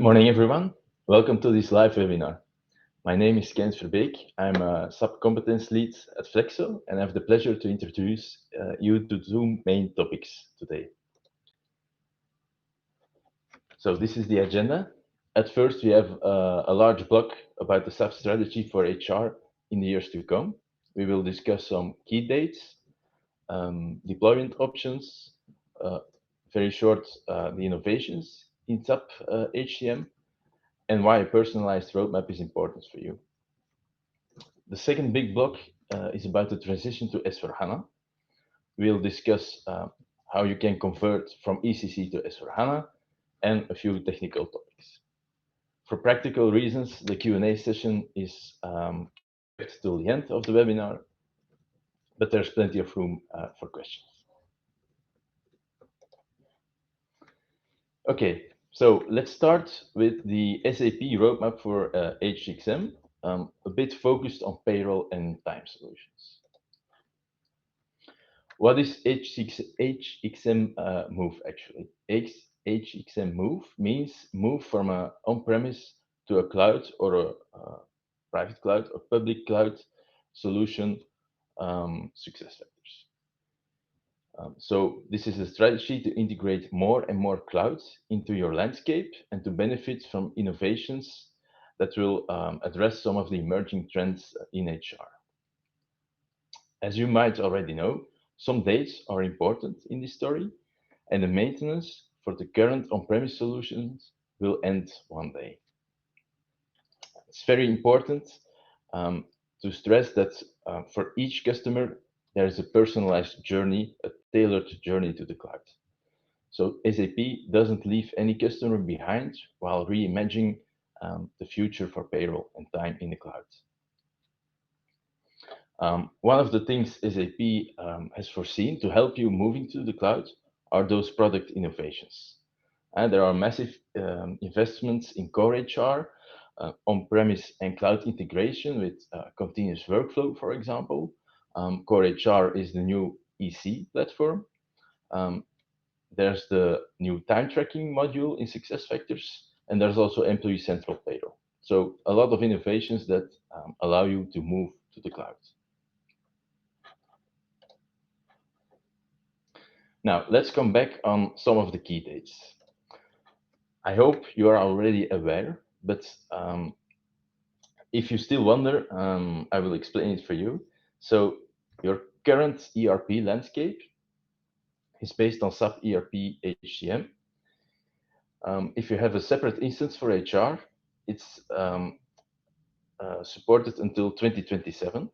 morning, everyone. Welcome to this live webinar. My name is Kenneth Verbeeck. I'm a SAP Competence Lead at Flexo, and I have the pleasure to introduce you to two main topics today. So this is the agenda. At first, we have a large block about the SAP strategy for HR in the years to come. We will discuss some key dates, deployment options, very short, the innovations in SAP HCM, and why a personalized roadmap is important for you. The second big block is about the transition to S4HANA. We'll discuss how you can convert from ECC to S4HANA and a few technical topics. For practical reasons, the Q&A session is kept till the end of the webinar, but there's plenty of room for questions. Okay, so let's start with the SAP roadmap for HXM, a bit focused on payroll and time solutions. What is HXM move actually? HXM move means move from an on-premise to a cloud or a private cloud or public cloud solution, SuccessFactors. So this is a strategy to integrate more and more clouds into your landscape and to benefit from innovations that will address some of the emerging trends in HR. As you might already know, some dates are important in this story, and the maintenance for the current on-premise solutions will end one day. It's very important to stress that for each customer, there is a personalized journey, a tailored journey to the cloud. So SAP doesn't leave any customer behind while reimagining the future for payroll and time in the cloud. One of the things SAP has foreseen to help you moving to the cloud are those product innovations. And there are massive investments in core HR, on-premise and cloud integration with continuous workflow, for example. Core HR is the new EC platform. There's the new time tracking module in SuccessFactors, and there's also Employee Central Payroll. So a lot of innovations that allow you to move to the cloud. Now, let's come back on some of the key dates. I hope you are already aware, but if you still wonder, I will explain it for you. So your current ERP landscape is based on SAP ERP HCM. If you have a separate instance for HR, it's supported until 2027,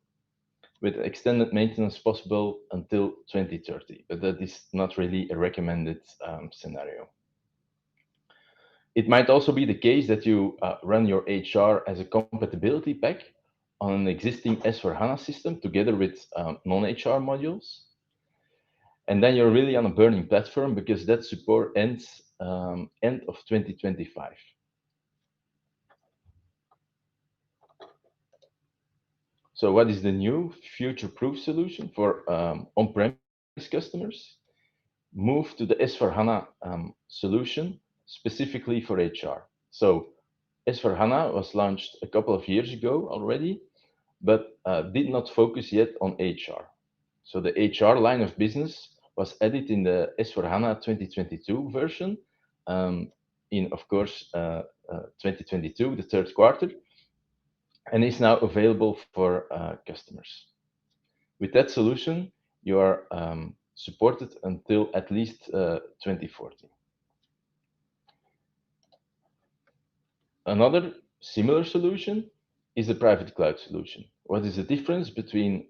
with extended maintenance possible until 2030, but that is not really a recommended scenario. It might also be the case that you run your HR as a compatibility pack on an existing S4HANA system together with non-HR modules. And then you're really on a burning platform because that support ends end of 2025. So what is the new future-proof solution for on-premise customers? Move to the S4HANA solution specifically for HR. So S4HANA was launched a couple of years ago already, but did not focus yet on HR. So the HR line of business was added in the S4HANA 2022 version in, of course, 2022, the third quarter, and is now available for customers. With that solution, you are supported until at least 2040. Another similar solution is the private cloud solution. What is the difference between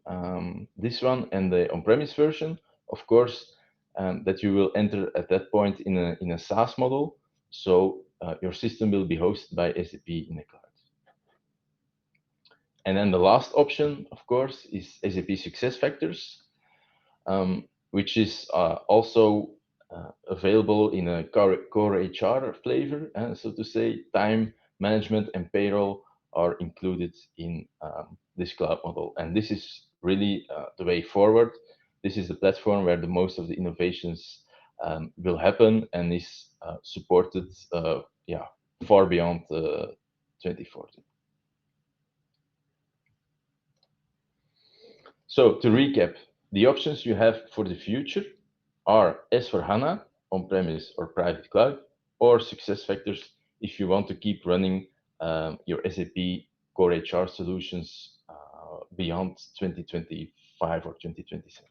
this one and the on-premise version? Of course, that you will enter at that point in a SaaS model, so your system will be hosted by SAP in the cloud. And then the last option, of course, is SAP SuccessFactors, which is also available in a core HR flavor, so to say. Time management and payroll are included in this cloud model. And this is really the way forward. This is the platform where the most of the innovations will happen and is supported far beyond 2040. So to recap, the options you have for the future are S/4HANA, on-premise or private cloud, or SuccessFactors if you want to keep running your SAP core HR solutions beyond 2025 or 2027.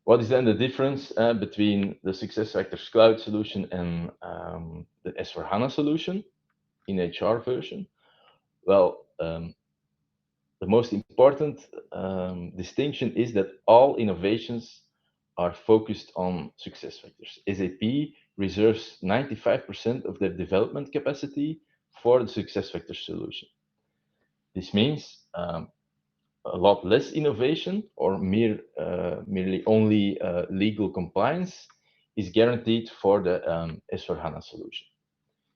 What is then the difference between the SuccessFactors cloud solution and the S/4HANA solution in HR version? Well, the most important distinction is that all innovations are focused on SuccessFactors. SAP reserves 95% of their development capacity for the SuccessFactors solution. This means a lot less innovation or merely only legal compliance is guaranteed for the S/4HANA solution.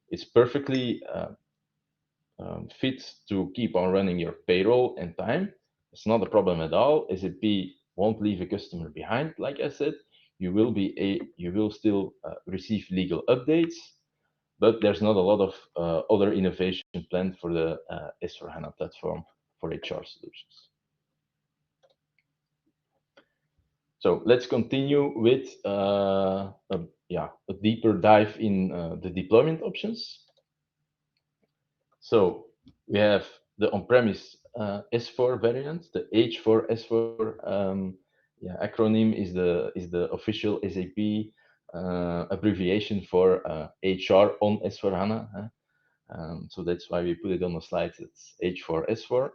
It's perfectly fit to keep on running your payroll and time. It's not a problem at all. SAP won't leave a customer behind, like I said. You will still receive legal updates, but there's not a lot of other innovation planned for the S/4HANA platform for HR solutions. So let's continue with a deeper dive in the deployment options. So we have the on-premise S4 variant. The H4S4 acronym is the official SAP abbreviation for HR on S4HANA. So that's why we put it on the slide. It's H4S4.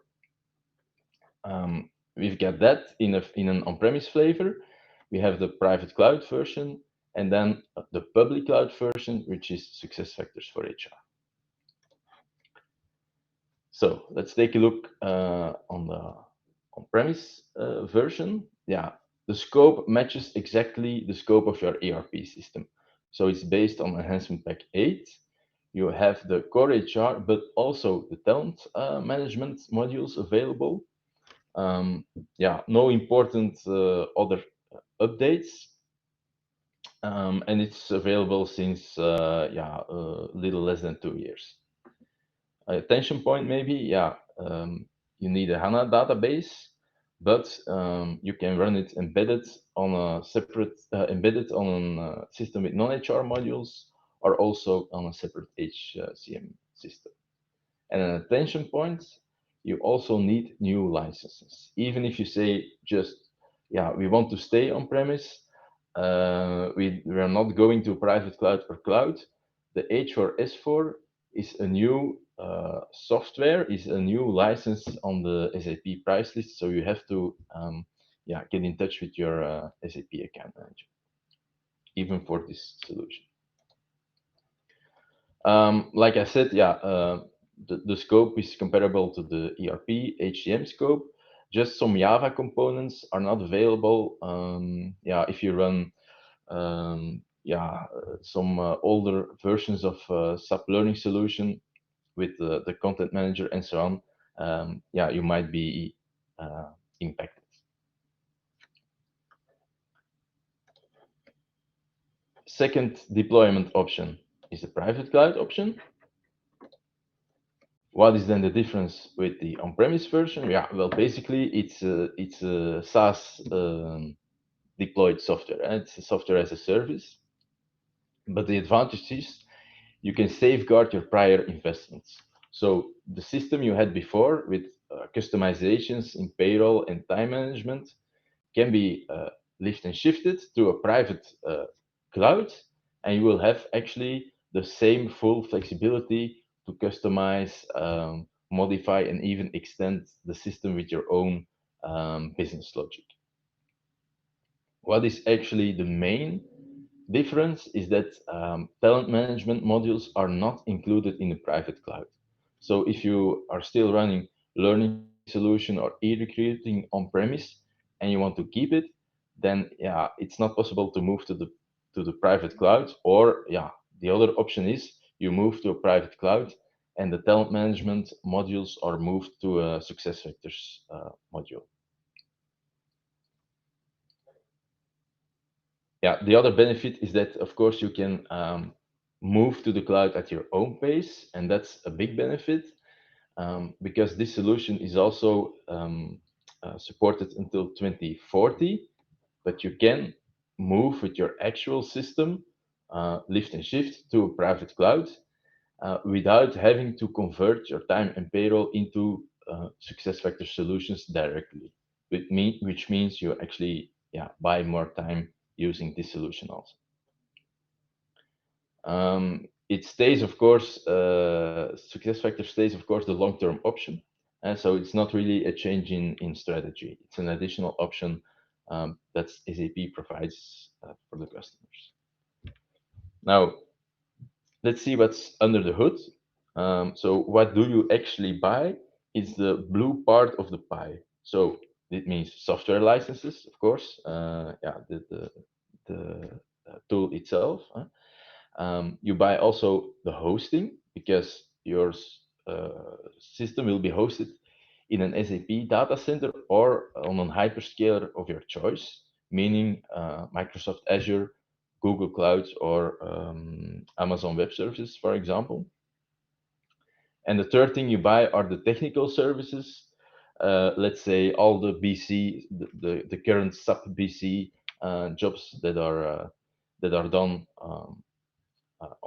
We've got that in an on-premise flavor. We have the private cloud version, and then the public cloud version, which is SuccessFactors for HR. So let's take a look on the on-premise version. Yeah, the scope matches exactly the scope of your ERP system. So it's based on Enhancement Pack 8. You have the core HR, but also the talent management modules available. No important other updates. And it's available since little less than 2 years. Attention point maybe, you need a HANA database, but you can run it embedded on a separate system with non-HR modules, or also on a separate HCM system. And an attention point, you also need new licenses. Even if you say just, we want to stay on premise, we are not going to private cloud or cloud. The H4S4 is a new software, is a new license on the SAP price list. So you have to get in touch with your SAP account manager, even for this solution. Like I said, the scope is comparable to the ERP HCM scope. Just some Java components are not available. If you run some older versions of SAP Learning Solution with the content manager and so on, you might be impacted. Second deployment option is the private cloud option. What is then the difference with the on-premise version? Well, basically it's a SaaS deployed software. It's a software as a service. But the advantage is you can safeguard your prior investments. So the system you had before with customizations in payroll and time management can be lift and shifted to a private cloud, and you will have actually the same full flexibility to customize, modify, and even extend the system with your own business logic. What is actually the main difference is that talent management modules are not included in the private cloud. So if you are still running learning solution or e-recruiting on-premise and you want to keep it, then it's not possible to move to the private cloud. Or the other option is you move to a private cloud and the talent management modules are moved to a SuccessFactors module. Yeah, the other benefit is that, of course, you can move to the cloud at your own pace, and that's a big benefit because this solution is also supported until 2040, but you can move with your actual system, lift and shift to a private cloud without having to convert your time and payroll into SuccessFactors solutions directly, which means you actually buy more time using this solution also. It stays, of course, SuccessFactors stays, of course, the long-term option. And so it's not really a change in strategy. It's an additional option that SAP provides for the customers. Now, let's see what's under the hood. So what do you actually buy is the blue part of the pie. So it means software licenses, of course. The tool itself. You buy also the hosting because your system will be hosted in an SAP data center or on a hyperscaler of your choice, meaning Microsoft Azure, Google Cloud, or Amazon Web Services, for example. And the third thing you buy are the technical services. Let's say all the BC, the current SAP BC jobs that are done on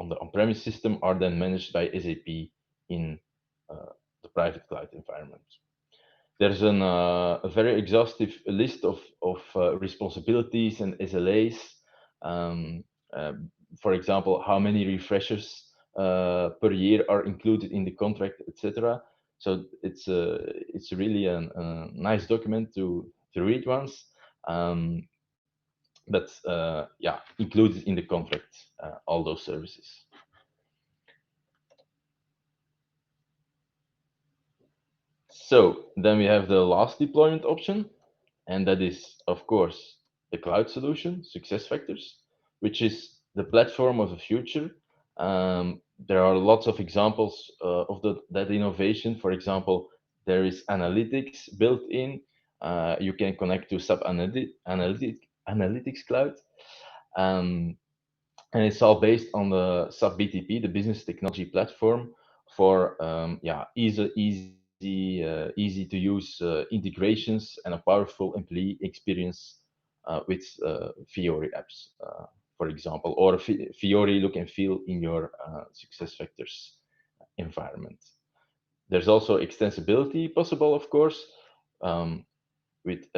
the on-premise system are then managed by SAP in the private cloud environment. There's a very exhaustive list of responsibilities and SLAs. Um, uh, for example, how many refreshers per year are included in the contract, etc. So it's really a nice document to read once. But included in the contract, all those services. So then we have the last deployment option, and that is, of course, the cloud solution, SuccessFactors, which is the platform of the future. There are lots of examples of that innovation. For example, there is analytics built in. You can connect to SAP Analytics Cloud. Um, and it's all based on the SAP BTP, the Business Technology Platform, for easy to use integrations and a powerful employee experience with Fiori apps, for example, or Fiori look and feel in your SuccessFactors environment. There's also extensibility possible, of course, with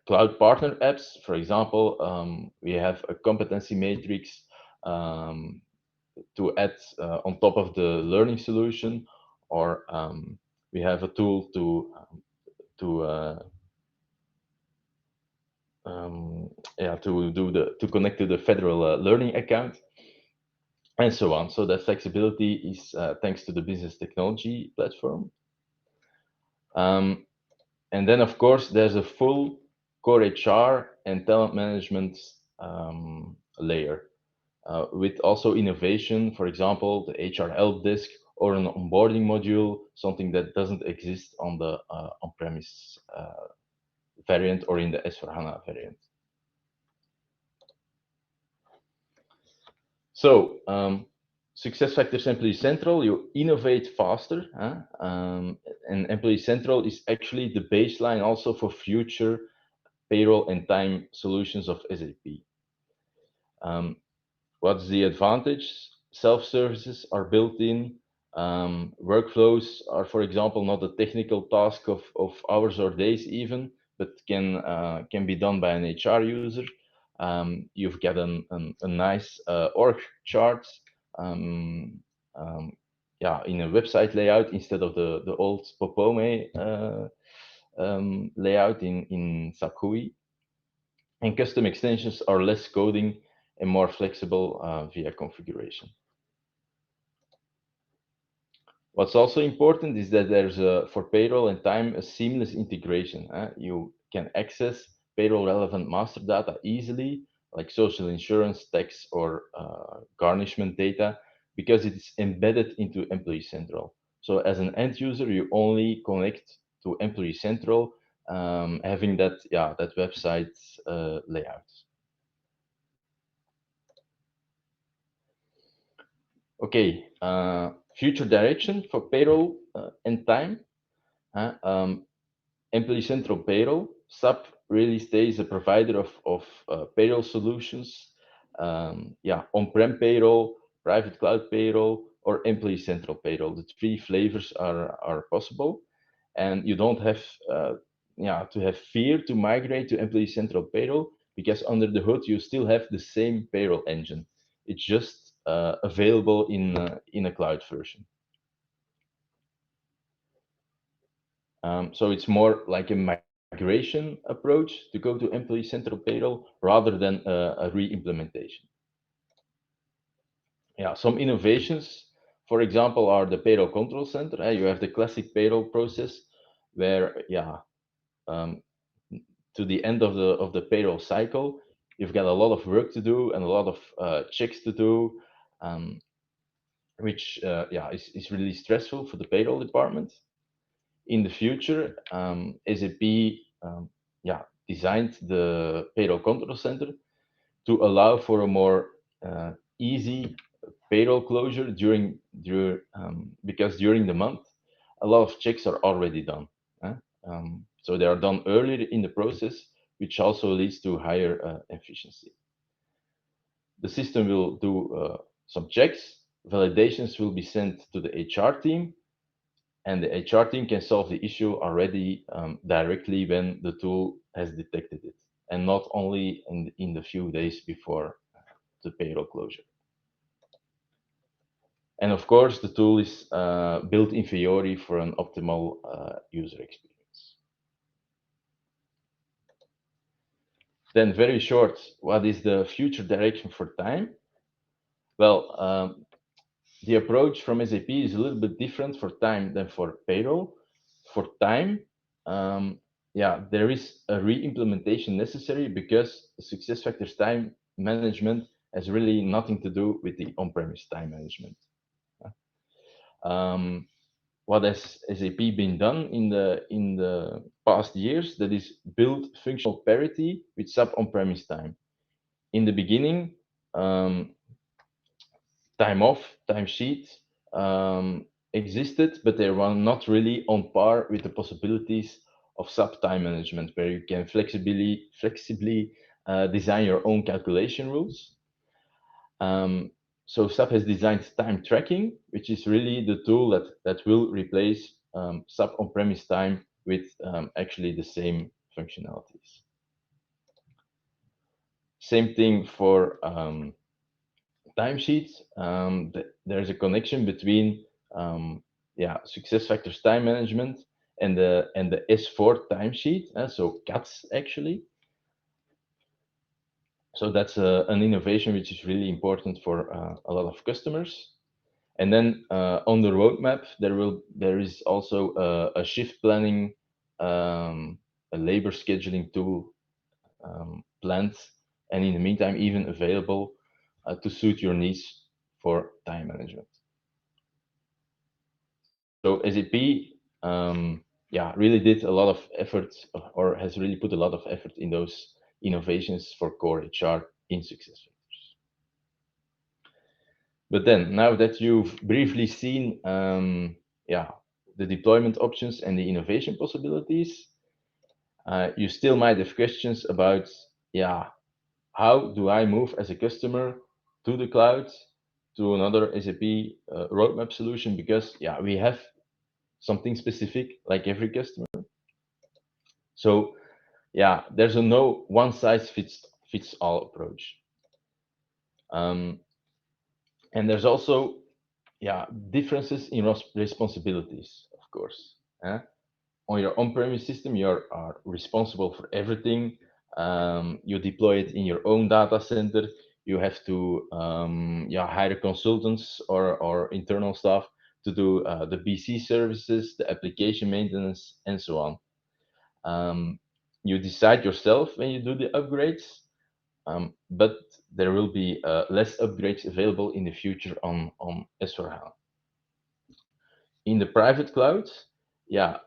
cloud partner apps. For example, we have a competency matrix to add on top of the learning solution, or we have a tool to to connect to the federal learning account, and so on. So that flexibility is thanks to the business technology platform. And then, of course, there's a full core HR and talent management layer with also innovation, for example, the HR help desk or an onboarding module, something that doesn't exist on the on-premise variant or in the S4HANA variant. So, SuccessFactors Employee Central, you innovate faster. And Employee Central is actually the baseline also for future payroll and time solutions of SAP. What's the advantage? Self-services are built in. Workflows are, for example, not a technical task of hours or days even, but can be done by an HR user. You've got a nice org chart, in a website layout instead of the old Popome layout in SAP GUI. And custom extensions are less coding and more flexible via configuration. What's also important is that there's for payroll and time a seamless integration. You can access payroll relevant master data easily, like social insurance, tax, or garnishment data, because it's embedded into Employee Central. So as an end user, you only connect to Employee Central, having that website layout. Okay, future direction for payroll and time. Employee Central Payroll, SAP really stays a provider of payroll solutions. Yeah, on-prem payroll, private cloud payroll, or Employee Central Payroll. The three flavors are possible, and you don't have yeah, to have fear to migrate to Employee Central Payroll, because under the hood you still have the same payroll engine. It's just available in a cloud version. So it's more like a migration approach to go to Employee Central Payroll rather than a re-implementation. Yeah, some innovations, for example, are the payroll control center. You have the classic payroll process where, yeah, um, to the end of the payroll cycle, you've got a lot of work to do and a lot of checks to do, um, which yeah is really stressful for the payroll department. In the future, SAP yeah, designed the payroll control center to allow for a more easy payroll closure because during the month, a lot of checks are already done. eh? So they are done earlier in the process, which also leads to higher efficiency. The system will do some checks, validations will be sent to the HR team, and the HR team can solve the issue already directly when the tool has detected it, and not only in the few days before the payroll closure. And of course, the tool is built in Fiori for an optimal user experience. Then very short, what is the future direction for time? Well, the approach from SAP is a little bit different for time than for payroll. For time, um, yeah, there is a re-implementation necessary because the SuccessFactors time management has really nothing to do with the on-premise time management. Um, what has SAP been done in the past years? That is build functional parity with SAP on-premise time. In the beginning, um, time off, time sheet existed, but they were not really on par with the possibilities of SAP time management, where you can flexibly design your own calculation rules. So SAP has designed time tracking, which is really the tool that will replace SAP on-premise time with actually the same functionalities. Same thing for timesheets. There's a connection between yeah, SuccessFactors time management and the S4 timesheet, so CATS actually. So that's an innovation which is really important for a lot of customers. And then on the roadmap, there is also a shift planning, a labor scheduling tool planned, and in the meantime even available to suit your needs for time management. So SAP, yeah, really did a lot of effort, or has really put a lot of effort in those innovations for core HR in SuccessFactors. But then, now that you've briefly seen, yeah, the deployment options and the innovation possibilities, you still might have questions about, yeah, how do I move as a customer to the cloud, to another SAP roadmap solution? Because, yeah, we have something specific like every customer. So, yeah, there's a no one size fits all approach. And there's also, yeah, differences in responsibilities, of course. On your on-premise system, you are responsible for everything. You deploy it in your own data center. You have to yeah, hire consultants or internal staff to do the BC services, the application maintenance, and so on. You decide yourself when you do the upgrades, but there will be less upgrades available in the future on S4HANA. In the private cloud, yeah,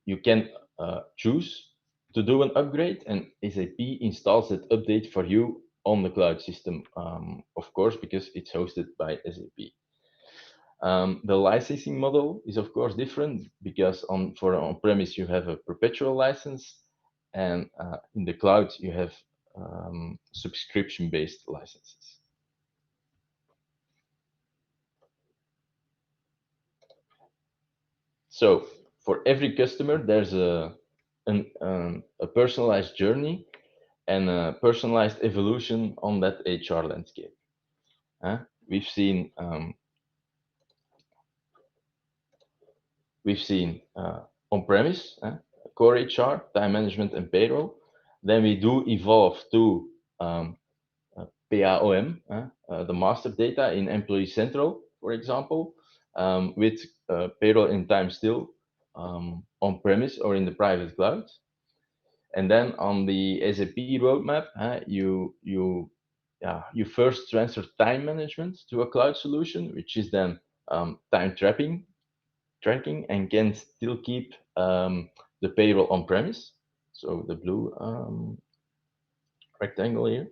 you can choose to do an upgrade, and SAP installs that update for you on the cloud system, of course, because it's hosted by SAP. The licensing model is of course different because for on-premise you have a perpetual license, and in the cloud you have subscription-based licenses. So for every customer, there's a personalized journey and a personalized evolution on that HR landscape. We've seen on-premise, core HR, time management, and payroll. Then we do evolve to PAOM, the master data in Employee Central, for example, with payroll and time still on-premise or in the private cloud. And then on the SAP roadmap, you first transfer time management to a cloud solution, which is then time tracking, and can still keep the payroll on-premise. So the blue rectangle here.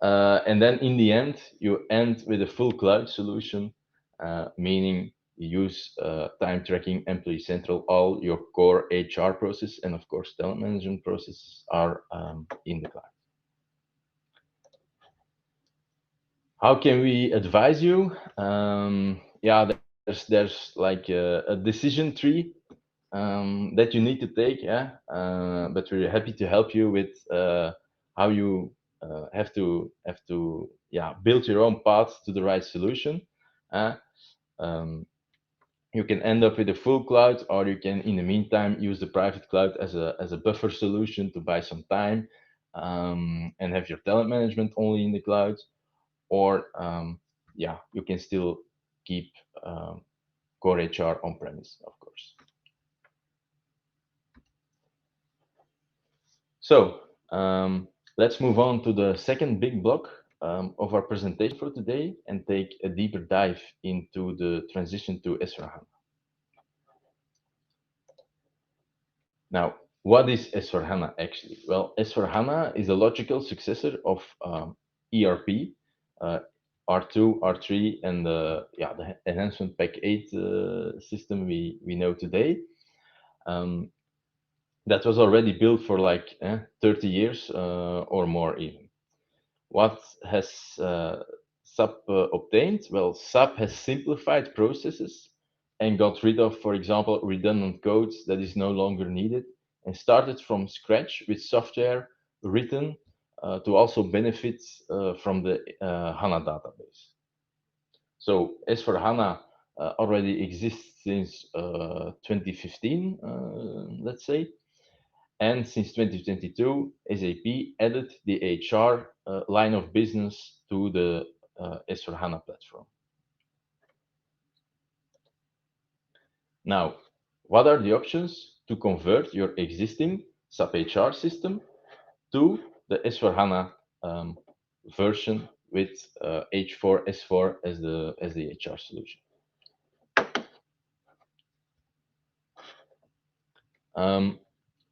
And then in the end, you end with a full cloud solution, meaning you use time tracking, Employee Central, all your core HR process, and of course, talent management processes are in the cloud. How can we advise you? There's like a decision tree that you need to take, but we're happy to help you with how you have to build your own path to the right solution. You can end up with a full cloud, or you can, in the meantime, use the private cloud as a buffer solution to buy some time and have your talent management only in the cloud. Or you can still keep core HR on-premise, of course. So let's move on to the second big block of our presentation for today and take a deeper dive into the transition to S/4HANA. Now, what is S/4HANA actually? Well, S/4HANA is a logical successor of ERP, R2, R3, and the enhancement pack 8 system we know today. That was already built for like 30 years or more even. What has SAP obtained? Well, SAP has simplified processes and got rid of, for example, redundant codes that is no longer needed, and started from scratch with software written to also benefit from the HANA database. So S/4HANA already exists since 2015, let's say. And since 2022, SAP added the HR line of business to the S/4HANA platform. Now, what are the options to convert your existing SAP HR system to the S/4HANA version with H4S4 as the HR solution?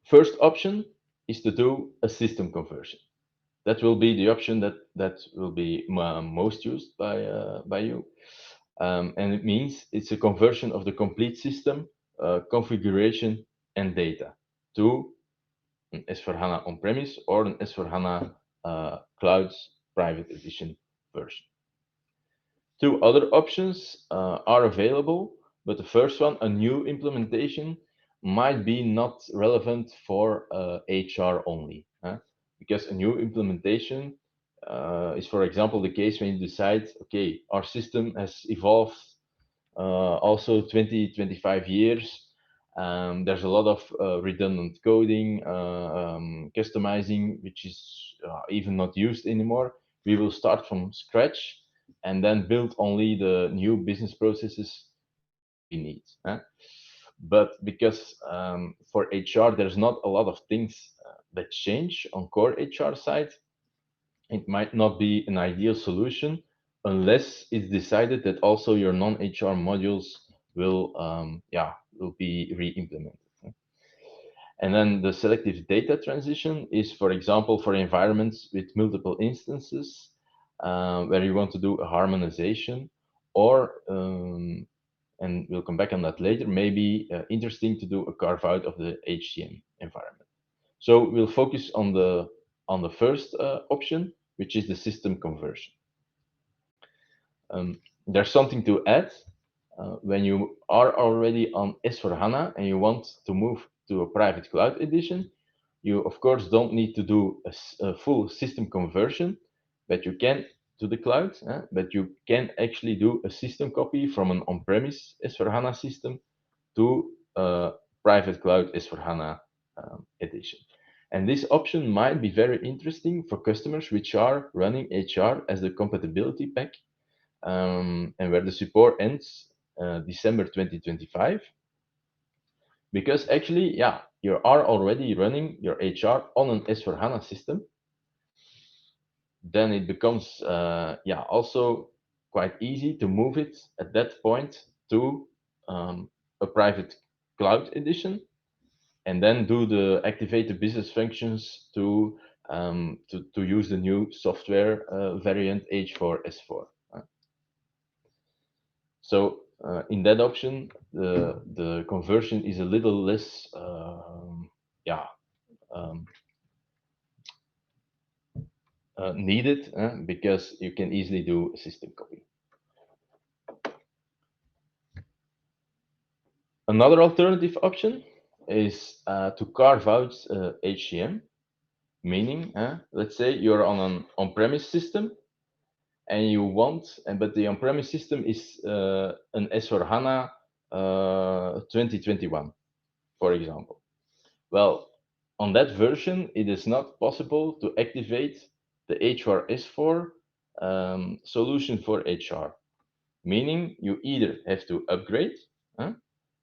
First option is to do a system conversion. That will be the option that will be most used by you. And it means it's a conversion of the complete system, configuration, and data to an S/4HANA on-premise or an S/4HANA Cloud Private Edition version. Two other options are available, but the first one, a new implementation, might be not relevant for HR only, because a new implementation is, for example, the case when you decide, okay, our system has evolved also 25 years. There's a lot of redundant coding, customizing, which is even not used anymore. We will start from scratch and then build only the new business processes we need. But because for HR, there's not a lot of things that change on core HR side, it might not be an ideal solution unless it's decided that also your non-HR modules will be re-implemented. And then the selective data transition is, for example, for environments with multiple instances where you want to do a harmonization, or, and we'll come back on that later, maybe interesting to do a carve out of the HCM environment. So we'll focus on the first option, which is the system conversion. There's something to add. When you are already on S4HANA and you want to move to a private cloud edition, you of course don't need to do a full system conversion, but you can to the cloud, but you can actually do a system copy from an on-premise S4HANA system to a private cloud S4HANA edition. And this option might be very interesting for customers which are running HR as the compatibility pack, and where the support ends December 2025. Because actually, yeah, you are already running your HR on an S4HANA system. Then it becomes, yeah, also quite easy to move it at that point to a private cloud edition, and then do the activate the business functions to use the new software variant H4S4. So in that option, the conversion is a little less, yeah, needed because you can easily do a system copy. Another alternative option is to carve out HCM, meaning, let's say you're on an on-premise system and you want, but the on-premise system is an S4HANA 2021, for example. Well, on that version, it is not possible to activate the H4S4 solution for HR, meaning you either have to upgrade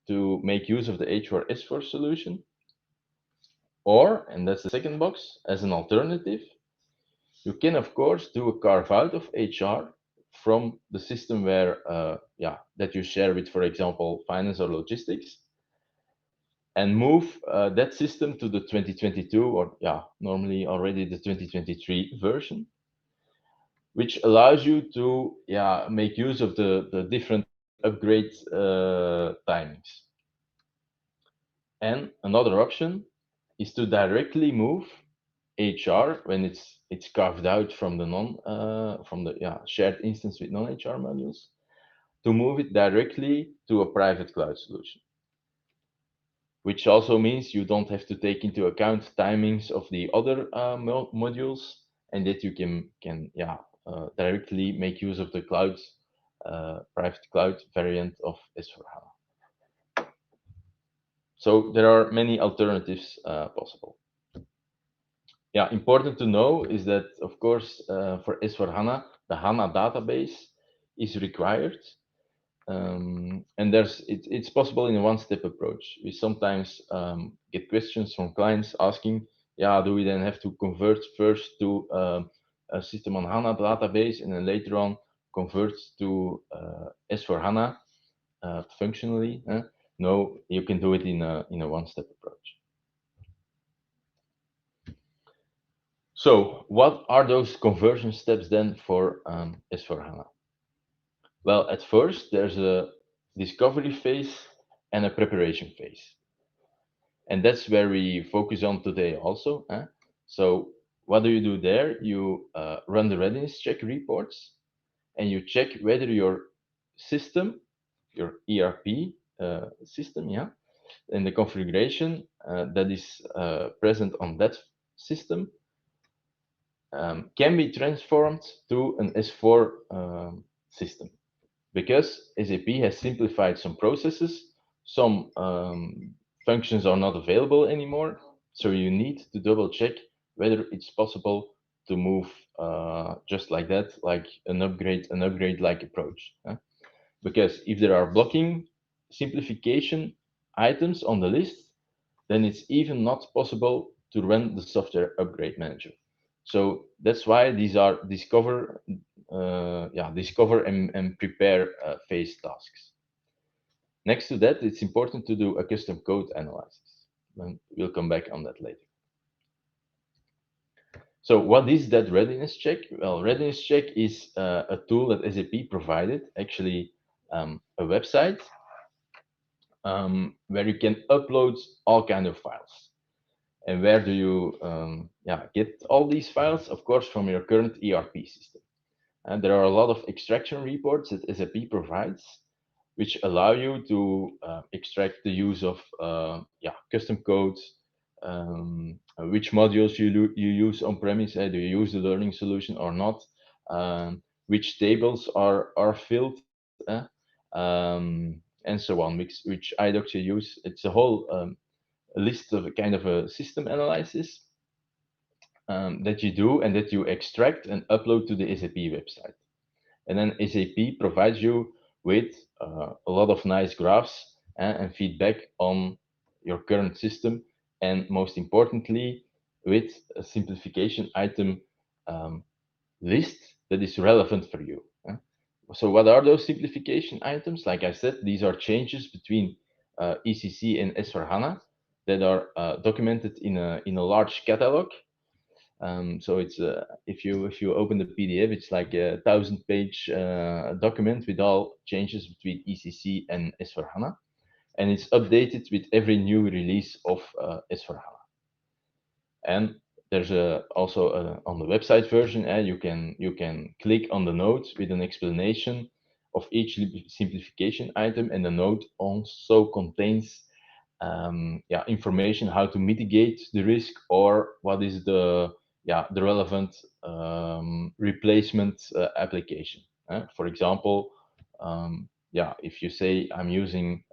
to make use of the H4S4 solution, or, and that's the second box, as an alternative, you can, of course, do a carve out of HR from the system where, yeah, that you share with, for example, finance or logistics, and move that system to the 2022, or yeah, normally already the 2023 version, which allows you to, yeah, make use of the different upgrade timings. And another option is to directly move HR when it's carved out from the shared instance with non-HR modules, to move it directly to a private cloud solution, which also means you don't have to take into account timings of the other modules, and that you can directly make use of the cloud private cloud variant of S4HANA. So there are many alternatives possible. Yeah, important to know is that, of course, for S4HANA, the HANA database is required. And it's possible in a one-step approach. We sometimes get questions from clients asking, yeah, do we then have to convert first to a system on HANA database and then later on convert to S4HANA functionally? No, you can do it in a one-step approach. So what are those conversion steps then for S4HANA? Well, at first, there's a discovery phase and a preparation phase. And that's where we focus on today also. So what do you do there? You run the readiness check reports, and you check whether your system, your ERP system, and the configuration that is present on that system can be transformed to an S4 system. Because SAP has simplified some processes, some functions are not available anymore. So you need to double check whether it's possible to move just like that, like an upgrade-like approach. Because if there are blocking simplification items on the list, then it's even not possible to run the software upgrade manager. So that's why these are discover and prepare phase tasks. Next to that, it's important to do a custom code analysis. and we'll come back on that later. So what is that readiness check? Well, readiness check is a tool that SAP provided, actually a website where you can upload all kind of files. And where do you get all these files? Of course, from your current ERP system. And there are a lot of extraction reports that SAP provides, which allow you to extract the use of custom codes, which modules you use on premise. Do you use the learning solution or not? Which tables are filled, and so on. Which iDocs you use. It's a whole list of a kind of a system analysis that you do and that you extract and upload to the SAP website. And then SAP provides you with a lot of nice graphs and feedback on your current system, and most importantly, with a simplification item list that is relevant for you. So what are those simplification items? Like I said, these are changes between ECC and S4HANA that are documented in a large catalog. So it's if you open the PDF, it's like a 1,000-page document with all changes between ECC and S4HANA, and it's updated with every new release of S4HANA. And there's also on the website version, you can click on the note with an explanation of each simplification item, and the note also contains information how to mitigate the risk, or what is the relevant replacement application. For example, if you say I'm using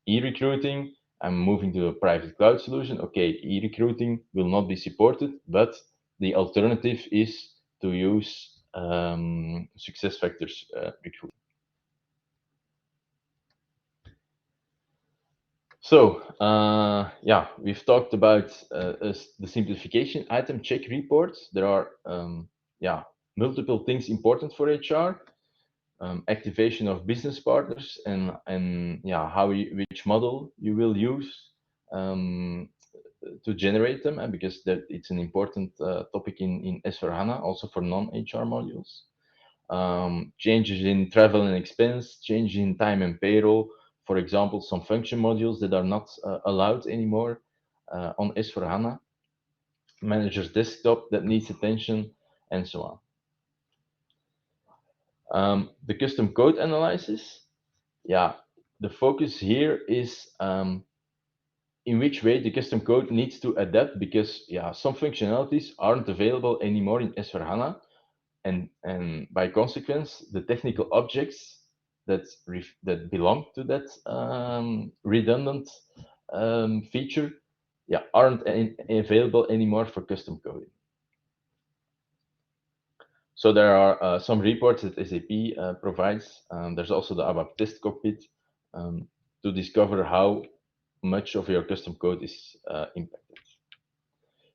e-recruiting, I'm moving to a private cloud solution. Okay, e-recruiting will not be supported, but the alternative is to use SuccessFactors recruiting. So, we've talked about the simplification item check reports. There are, multiple things important for HR. Activation of business partners, and which model you will use to generate them, and because that it's an important topic in S4HANA, also for non-HR modules. Changes in travel and expense, changes in time and payroll. For example, some function modules that are not allowed anymore on S4HANA. Manager's desktop that needs attention, and so on. The custom code analysis. The focus here is in which way the custom code needs to adapt, because some functionalities aren't available anymore in S4HANA, and by consequence, the technical objects that belong to that redundant feature, aren't available anymore for custom coding. So there are some reports that SAP provides. There's also the ABAP test cockpit to discover how much of your custom code is impacted.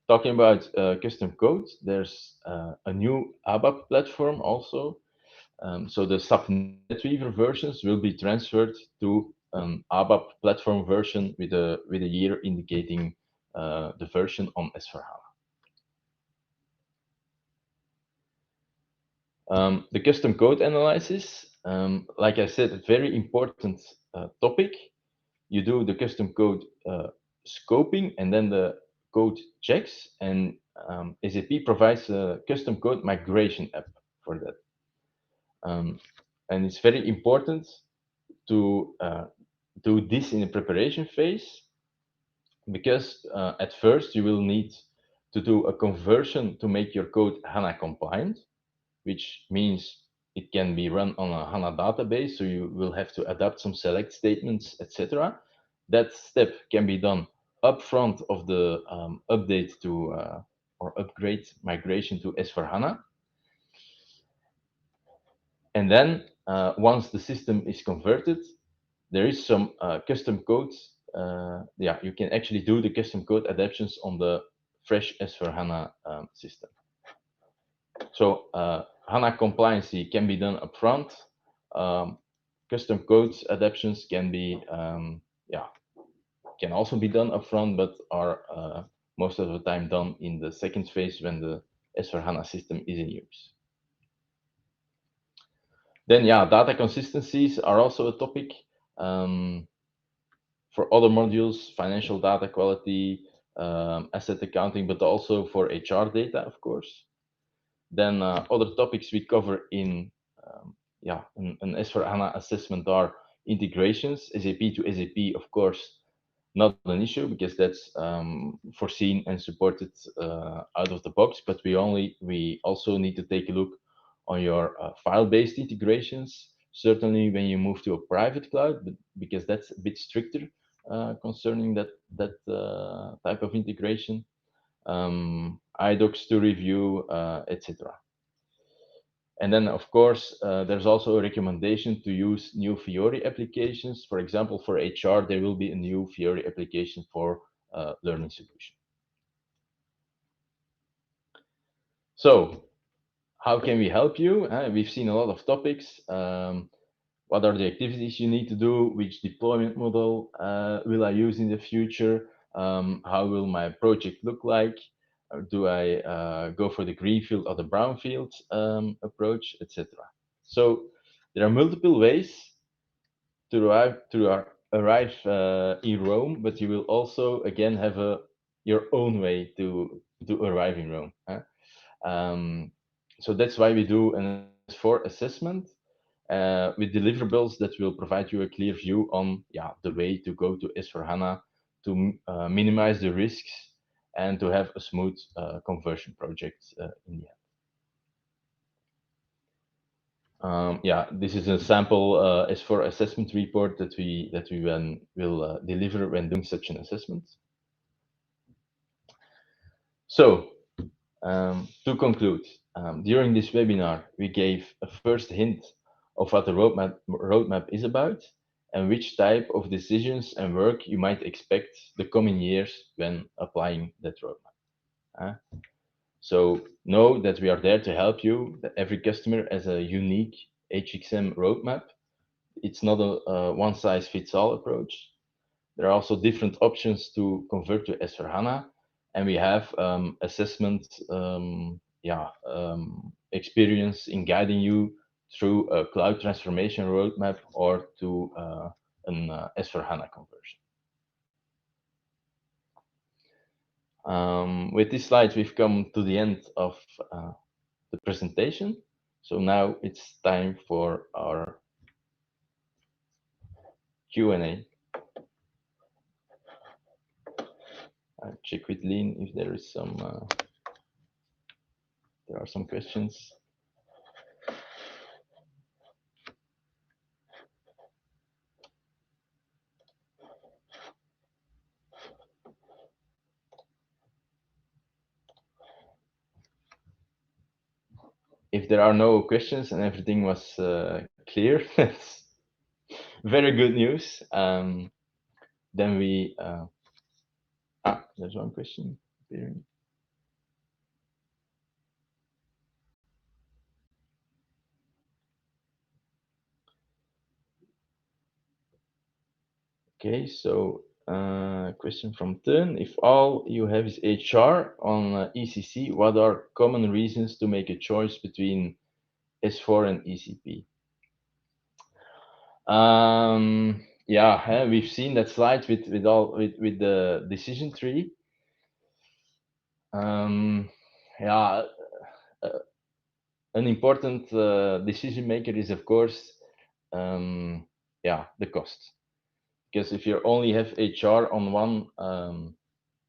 Talking about custom code, there's a new ABAP platform also. So the SAP NetWeaver versions will be transferred to ABAP platform version with a year indicating the version on S4HANA. The custom code analysis, like I said, a very important topic. You do the custom code scoping and then the code checks, and SAP provides a custom code migration app for that. And it's very important to do this in the preparation phase, because at first you will need to do a conversion to make your code HANA compliant, which means it can be run on a HANA database, so you will have to adapt some select statements, etc. That step can be done upfront of the update to or upgrade migration to S4HANA. And then once the system is converted, there is some custom codes. You can actually do the custom code adaptations on the fresh S4HANA system. So HANA compliancy can be done upfront. Custom codes adaptations can be can also be done upfront, but are most of the time done in the second phase when the S/4HANA system is in use. Then, yeah, data consistencies are also a topic for other modules, financial data quality, asset accounting, but also for HR data, of course. Then other topics we cover in an S/4HANA assessment are integrations, SAP to SAP, of course, not an issue because that's foreseen and supported out of the box. But we also need to take a look on your file-based integrations. Certainly, when you move to a private cloud, but because that's a bit stricter concerning that type of integration. IDOCs to review, etc. And then, of course, there's also a recommendation to use new Fiori applications. For example, for HR, there will be a new Fiori application for learning solution. So, how can we help you? We've seen a lot of topics. What are the activities you need to do? Which deployment model will I use in the future? How will my project look like? Or do I go for the greenfield or the brownfield approach, etc.? So there are multiple ways to arrive in Rome, but you will also again have your own way to arrive in Rome. So that's why we do an S4 assessment with deliverables that will provide you a clear view on the way to go to S4HANA to minimize the risks and to have a smooth conversion project in the end. This is a sample S4 assessment report that we will deliver when doing such an assessment. So, to conclude, during this webinar, we gave a first hint of what the roadmap is about and which type of decisions and work you might expect the coming years when applying that roadmap. So know that we are there to help you, that every customer has a unique HXM roadmap. It's not a one-size-fits-all approach. There are also different options to convert to S/4HANA, and we have assessment experience in guiding you through a cloud transformation roadmap or to an S/4HANA conversion. With this slide, we've come to the end of the presentation. So now it's time for our Q&A. I'll check with Lean if there is there are some questions. If there are no questions and everything was clear, that's very good news. Then we there's one question appearing. Okay, so question from Teun. If all you have is HR on ECC, what are common reasons to make a choice between S4 and ECP? We've seen that slide with the decision tree. An important decision maker is, of course, the cost. Because if you only have HR on one,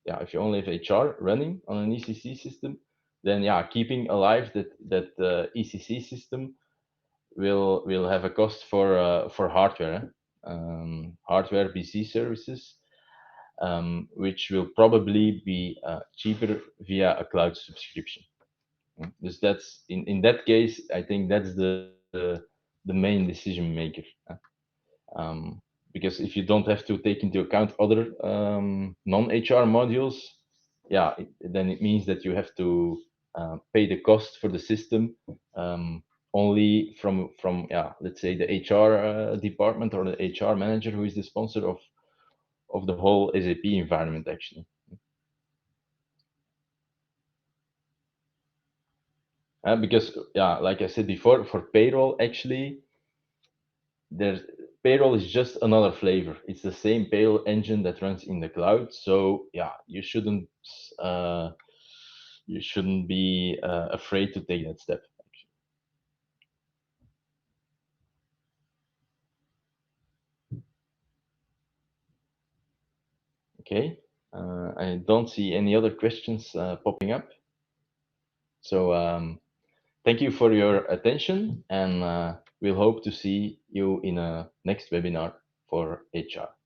if you only have HR running on an ECC system, then keeping alive that ECC system will have a cost for hardware, hardware BC services, which will probably be cheaper via a cloud subscription. Dus that's in that case, I think that's the main decision maker. Because if you don't have to take into account other non-HR modules, then it means that you have to pay the cost for the system only from let's say the HR department or the HR manager who is the sponsor of the whole SAP environment, actually. Because, yeah, like I said before, for payroll, actually, there's payroll is just another flavor. It's the same payroll engine that runs in the cloud. So yeah, uh, you shouldn't be afraid to take that step. Okay, I don't see any other questions popping up. So thank you for your attention, and we'll hope to see you in a next webinar for HR.